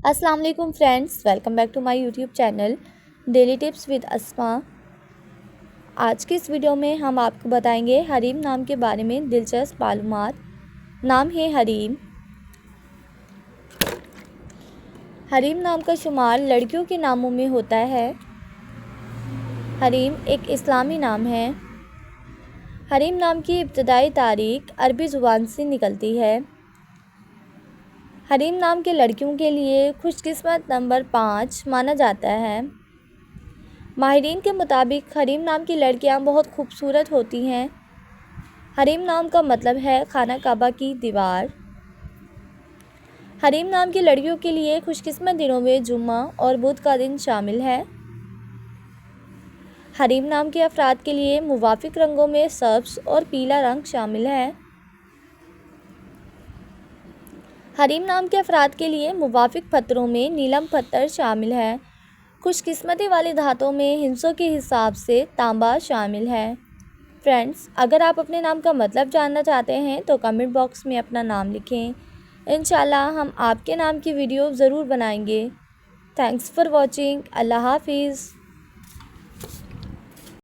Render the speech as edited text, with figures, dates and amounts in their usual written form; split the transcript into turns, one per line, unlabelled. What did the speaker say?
अस्सलाम वालेकुम friends, welcome back to my YouTube channel daily tips with Asma. आज की इस वीडियो में हम आपको बताएंगे हरीम नाम के बारे में दिलचस्प मालूमात। नाम है हरीम। हरीम नाम का शुमार लड़कियों के नामों में होता है। हरीम एक इस्लामी नाम है। हरीम नाम की इब्तदाई तारीख अरबी ज़ुबान से निकलती है। हरीम नाम के लड़कियों के लिए खुशकिस्मत नंबर 5 माना जाता है। माहिरीन के मुताबिक हरीम नाम की लड़कियां बहुत खूबसूरत होती हैं। हरीम नाम का मतलब है खाना काबा की दीवार। हरीम नाम की लड़कियों के लिए खुशकिस्मत दिनों में जुम्मा और बुध का दिन शामिल है। हरीम नाम के अफराद के लिए मुवाफिक रंगों में सब्ज़ और पीला रंग शामिल है। हरीम नाम के अफराद के लिए मुवाफिक पत्थरों में नीलम पत्थर शामिल है। खुशकिस्मती वाली धातों में हिस्सों के हिसाब से तांबा शामिल है। फ्रेंड्स, अगर आप अपने नाम का मतलब जानना चाहते हैं तो कमेंट बॉक्स में अपना नाम लिखें। इंशाल्लाह हम आपके नाम की वीडियो ज़रूर बनाएंगे। Thanks for watching. अल्लाह हाफिज़।